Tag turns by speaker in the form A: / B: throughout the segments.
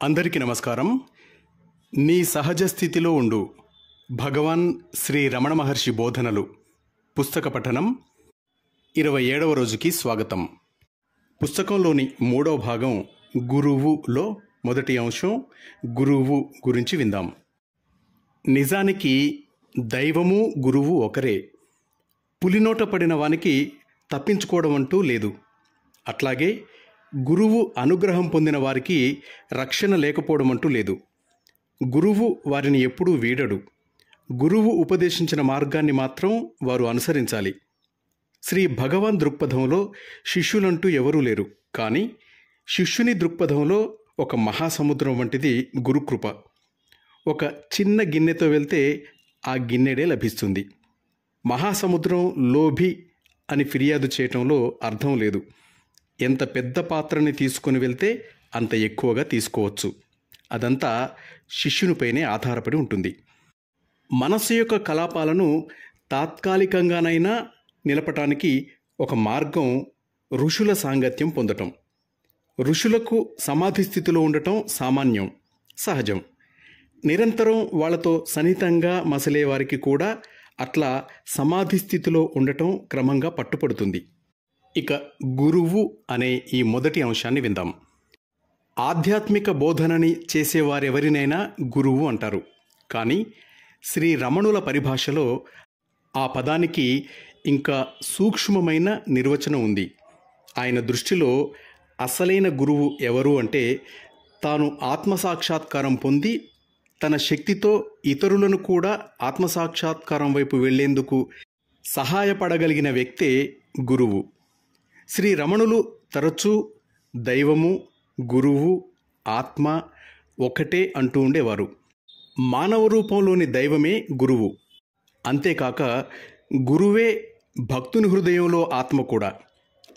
A: అందరికీ నమస్కారం. నీ సహజ స్థితిలో ఉండు భగవాన్ శ్రీ రమణ మహర్షి బోధనలు పుస్తక పఠనం 27వ రోజుకి స్వాగతం. పుస్తకంలోని 3వ భాగం గురువులో మొదటి అంశం గురువు గురించి విందాం. నిజానికి దైవము గురువు ఒకరే. పులినోట పడిన వానికి తప్పించుకోవడం అంటూ లేదు. అట్లాగే గురువు అనుగ్రహం పొందిన వారికి రక్షణ లేకపోవడం అంటూ లేదు. గురువు వారిని ఎప్పుడూ వీడడు. గురువు ఉపదేశించిన మార్గాన్ని మాత్రం వారు అనుసరించాలి. శ్రీ భగవాన్ దృక్పథంలో శిష్యులంటూ ఎవరూ లేరు. కానీ శిష్యుని దృక్పథంలో ఒక మహాసముద్రం వంటిది గురుకృప. ఒక చిన్న గిన్నెతో వెళ్తే ఆ గిన్నెడే లభిస్తుంది. మహాసముద్రం లోభి అని ఫిర్యాదు చేయటంలో అర్థం లేదు. ఎంత పెద్ద పాత్రని తీసుకొని వెళ్తే అంత ఎక్కువగా తీసుకోవచ్చు. అదంతా శిష్యునిపైనే ఆధారపడి ఉంటుంది. మనస్సు యొక్క కలాపాలను తాత్కాలికంగానైనా నిలపటానికి ఒక మార్గం ఋషుల సాంగత్యం పొందటం. ఋషులకు సమాధి స్థితిలో ఉండటం సామాన్యం, సహజం. నిరంతరం వాళ్ళతో సన్నిహితంగా మసలే వారికి కూడా అట్లా సమాధి స్థితిలో ఉండటం క్రమంగా పట్టుపడుతుంది. ఇక గురువు అనే ఈ మొదటి అంశాన్ని విందాం. ఆధ్యాత్మిక బోధనని చేసేవారెవరినైనా గురువు అంటారు. కానీ శ్రీ రమణుల పరిభాషలో ఆ పదానికి ఇంకా సూక్ష్మమైన నిర్వచనం ఉంది. ఆయన దృష్టిలో అసలైన గురువు ఎవరు అంటే తాను ఆత్మసాక్షాత్కారం పొంది తన శక్తితో ఇతరులను కూడా ఆత్మసాక్షాత్కారం వైపు వెళ్లేందుకు సహాయపడగలిగిన వ్యక్తే గురువు. శ్రీ రమణులు తరచూ దైవము, గురువు, ఆత్మ ఒకటే అంటూ ఉండేవారు. మానవ రూపంలోని దైవమే గురువు. అంతేకాక గురువే భక్తుని హృదయంలో ఆత్మ కూడా.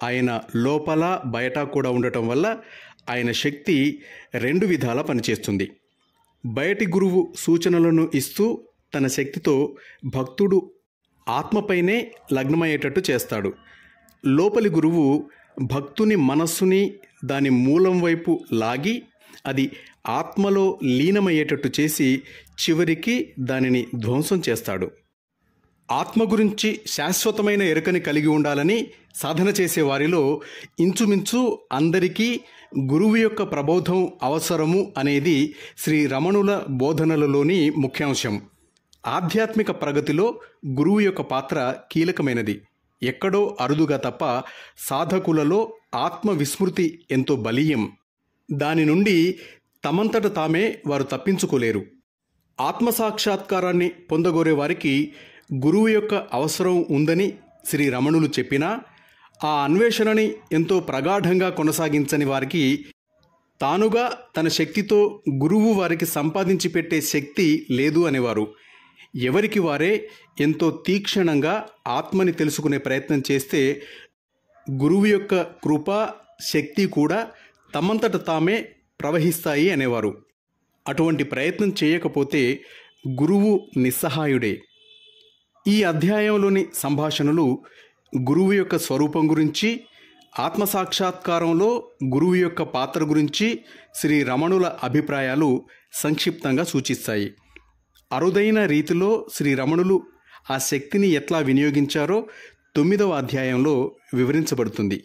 A: ఆయన లోపల బయట కూడా ఉండటం వల్ల ఆయన శక్తి రెండు విధాలా పనిచేస్తుంది. బయటి గురువు సూచనలను ఇస్తూ తన శక్తితో భక్తుడు ఆత్మపైనే లగ్నమయ్యేటట్టు చేస్తాడు. లోపలి గురువు భక్తుని మనస్సుని దాని మూలం వైపు లాగి అది ఆత్మలో లీనమయ్యేటట్టు చేసి చివరికి దానిని ధ్వంసం చేస్తాడు. ఆత్మ గురించి శాశ్వతమైన ఎరుకని కలిగి ఉండాలని సాధన చేసే వారిలో ఇంచుమించు అందరికీ గురువు యొక్క ప్రబోధం అవసరము అనేది శ్రీ రమణుల బోధనలలోని ముఖ్యాంశం. ఆధ్యాత్మిక ప్రగతిలో గురువు యొక్క పాత్ర కీలకమైనది. ఎక్కడో అరుదుగా తప్ప సాధకులలో ఆత్మ విస్మృతి ఎంతో బలీయం. దాని నుండి తమంతట తామే వారు తప్పించుకోలేరు. ఆత్మసాక్షాత్కారాన్ని పొందగోరే వారికి గురువు యొక్క అవసరం ఉందని శ్రీ రమణులు చెప్పినా ఆ అన్వేషణని ఎంతో ప్రగాఢంగా కొనసాగించని వారికి తానుగా తన శక్తితో గురువు వారికి సంపాదించి పెట్టే శక్తి లేదు అనేవారు. ఎవరికి వారే ఎంతో తీక్షణంగా ఆత్మని తెలుసుకునే ప్రయత్నం చేస్తే గురువు యొక్క కృప, శక్తి కూడా తమంతట తామే ప్రవహిస్తాయి అనేవారు. అటువంటి ప్రయత్నం చేయకపోతే గురువు నిస్సహాయుడే. ఈ అధ్యాయంలోని సంభాషణలు గురువు యొక్క స్వరూపం గురించి, ఆత్మసాక్షాత్కారంలో గురువు యొక్క పాత్ర గురించి శ్రీ రమణుల అభిప్రాయాలు సంక్షిప్తంగా సూచిస్తాయి. అరుదైన రీతిలో శ్రీ రమణులు ఆ శక్తిని ఎట్లా వినియోగించారో 9వ అధ్యాయంలో వివరించబడుతుంది.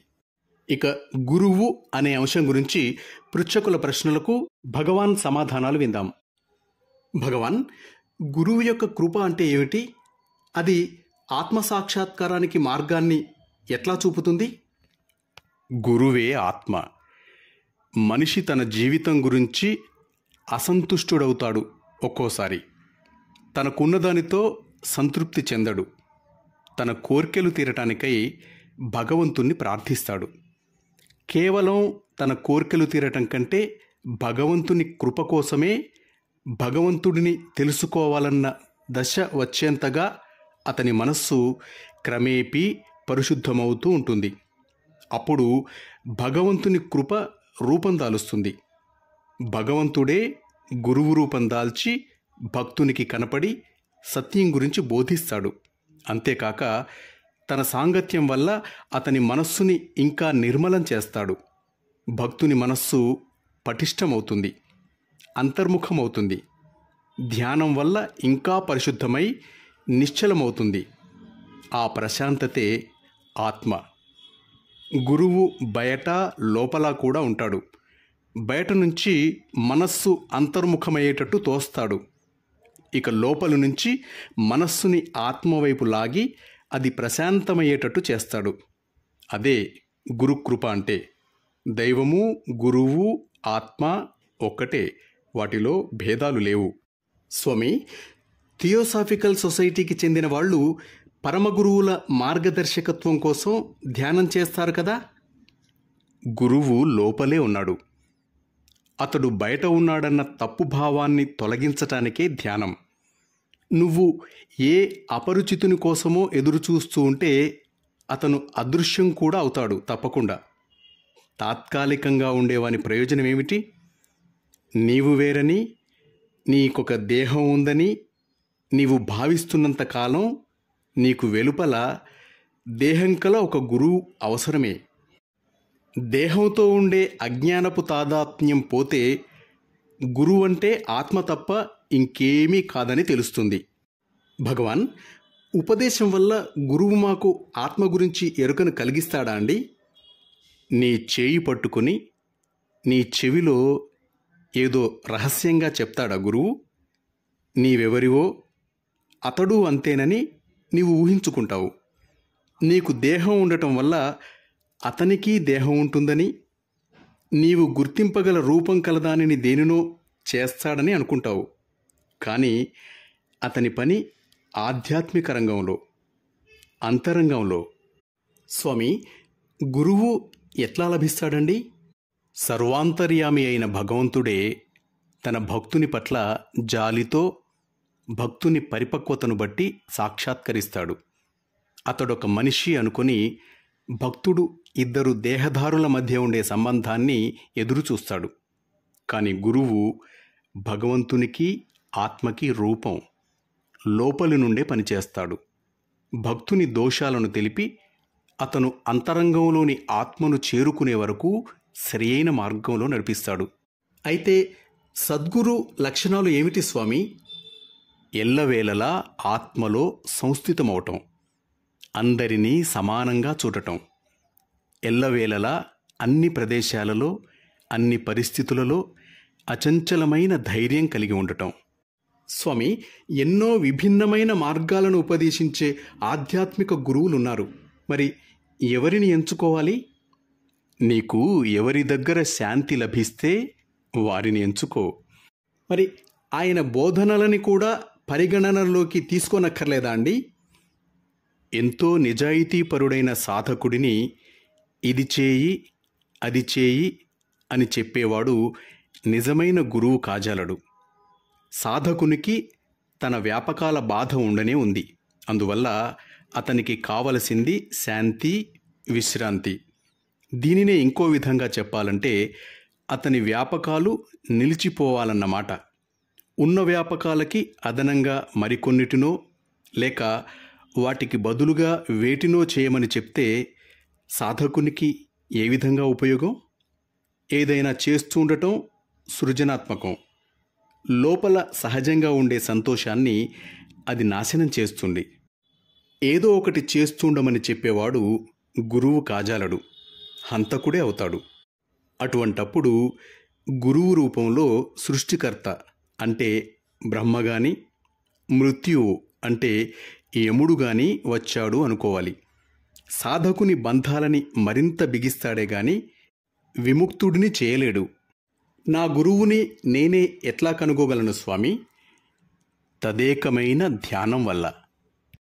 A: ఇక గురువు అనే అంశం గురించి పృచ్ఛకుల ప్రశ్నలకు భగవాన్ సమాధానాలు విందాం. భగవాన్, గురువు యొక్క కృప అంటే ఏమిటి? అది ఆత్మసాక్షాత్కారానికి మార్గాన్ని ఎట్లా చూపుతుంది? గురువే ఆత్మ. మనిషి తన జీవితం గురించి అసంతుష్టుడవుతాడు. ఒక్కోసారి తనకున్నదానితో సంతృప్తి చెందడు. తన కోర్కెలు తీరటానికై భగవంతుణ్ణి ప్రార్థిస్తాడు. కేవలం తన కోర్కెలు తీరటం కంటే భగవంతుని కృప కోసమే భగవంతుడిని తెలుసుకోవాలన్న దశ వచ్చేంతగా అతని మనస్సు క్రమేపీ పరిశుద్ధమవుతూ ఉంటుంది. అప్పుడు భగవంతుని కృప రూపం దాలుస్తుంది. భగవంతుడే గురువు రూపం దాల్చి భక్తునికి కనపడి సత్యం గురించి బోధిస్తాడు. అంతేకాక తన సాంగత్యం వల్ల అతని మనస్సుని ఇంకా నిర్మలం చేస్తాడు. భక్తుని మనస్సు పటిష్టమవుతుంది. అంతర్ముఖమవుతుంది. ధ్యానం వల్ల ఇంకా పరిశుద్ధమై నిశ్చలమవుతుంది. ఆ ప్రశాంతతే ఆత్మ. గురువు బయట లోపల కూడా ఉంటాడు. బయట నుంచి మనస్సు అంతర్ముఖమయ్యేటట్టు తోస్తాడు. ఇక లోపలి నుంచి మనస్సుని ఆత్మవైపు లాగి అది ప్రశాంతమయ్యేటట్టు చేస్తాడు. అదే గురుకృప అంటే. దైవము, గురువు, ఆత్మ ఒక్కటే, వాటిలో భేదాలు లేవు. స్వామి, థియోసాఫికల్ సొసైటీకి చెందిన వాళ్ళు పరమగురువుల మార్గదర్శకత్వం కోసం ధ్యానం చేస్తారు కదా. గురువు లోపలే ఉన్నాడు. అతడు బయట ఉన్నాడన్న తప్పు భావాన్ని తొలగించటానికే ధ్యానం. నువ్వు ఏ అపరిచితుని కోసమో ఎదురుచూస్తూ ఉంటే అతను అదృశ్యం కూడా అవుతాడు తప్పకుండా. తాత్కాలికంగా ఉండేవాని ప్రయోజనం ఏమిటి? నీవు వేరని, నీకొక దేహం ఉందని నీవు భావిస్తున్నంత కాలం నీకు వెలుపల దేహం కల ఒక గురువు అవసరమే. దేహంతో ఉండే అజ్ఞానపు తాదాత్మ్యం పోతే గురువు అంటే ఆత్మ తప్ప ఇంకేమీ కాదని తెలుస్తుంది. భగవాన్, ఉపదేశం వల్ల గురువు మాకు ఆత్మ గురించి ఎరుకను కలిగిస్తాడా అండి? నీ చేయి పట్టుకుని నీ చెవిలో ఏదో రహస్యంగా చెప్తాడా గురువు? నీవెవరివో అతడు అంతేనని నీవు ఊహించుకుంటావు. నీకు దేహం ఉండటం వల్ల అతనికి దేహం ఉంటుందని, నీవు గుర్తింపగల రూపం కలదానిని దేనినో చేస్తాడని అనుకుంటావు. కానీ అతని పని ఆధ్యాత్మిక రంగంలో, అంతరంగంలో. స్వామి, గురువు ఎట్లా లభిస్తాడండి? సర్వాంతర్యామి అయిన భగవంతుడే తన భక్తుని పట్ల జాలితో భక్తుని పరిపక్వతను బట్టి సాక్షాత్కరిస్తాడు. అతడొక మనిషి అనుకొని భక్తుడు ఇద్దరు దేహదారుల మధ్య ఉండే సంబంధాన్ని ఎదురుచూస్తాడు. కానీ గురువు భగవంతునికి ఆత్మకి రూపం, లోపలి నుండే పనిచేస్తాడు. భక్తుని దోషాలను తెలిపి అతను అంతరంగంలోని ఆత్మను చేరుకునే వరకు సరియైన మార్గంలో నడిపిస్తాడు. అయితే సద్గురు లక్షణాలు ఏమిటి స్వామి? ఎల్లవేళలా ఆత్మలో సంస్థితమవటం, అందరినీ సమానంగా చూడటం, ఎల్లవేళలా అన్ని ప్రదేశాలలో, అన్ని పరిస్థితులలో అచంచలమైన ధైర్యం కలిగి ఉండటం. స్వామి, ఎన్నో విభిన్నమైన మార్గాలను ఉపదేశించే ఆధ్యాత్మిక గురువులున్నారు. మరి ఎవరిని ఎంచుకోవాలి? నీకు ఎవరి దగ్గర శాంతి లభిస్తే వారిని ఎంచుకో. మరి ఆయన బోధనలని కూడా పరిగణనలోకి తీసుకోనక్కర్లేదా అండి? ఎంతో నిజాయితీపరుడైన సాధకుడిని ఇది చేయి, అది చేయి అని చెప్పేవాడు నిజమైన గురువు కాజాలడు. సాధకునికి తన వ్యాపకాల బాధ ఉండనే ఉంది. అందువల్ల అతనికి కావలసింది శాంతి, విశ్రాంతి. దీనినే ఇంకో విధంగా చెప్పాలంటే అతని వ్యాపకాలు నిలిచిపోవాలన్నమాట. ఉన్న వ్యాపకాలకి అదనంగా మరికొన్నిటినో లేక వాటికి బదులుగా వేటినో చేయమని చెప్తే సాధకునికి ఏ విధంగా ఉపయోగం? ఏదైనా చేస్తూ ఉండటం సృజనాత్మకం. లోపల సహజంగా ఉండే సంతోషాన్ని అది నాశనం చేస్తుంది. ఏదో ఒకటి చేస్తుండమని చెప్పేవాడు గురువు కాజాలడు, హంతకుడే అవుతాడు. అటువంటప్పుడు గురువు రూపంలో సృష్టికర్త అంటే బ్రహ్మగాని, మృత్యువు అంటే యముడు గాని వచ్చాడు అనుకోవాలి. సాధకుని బంధాలని మరింత బిగిస్తాడే గాని విముక్తుడిని చేయలేడు. నా గురువుని నేనే ఎట్లా కనుగోగలను స్వామి? తదేకమైన ధ్యానం వల్ల.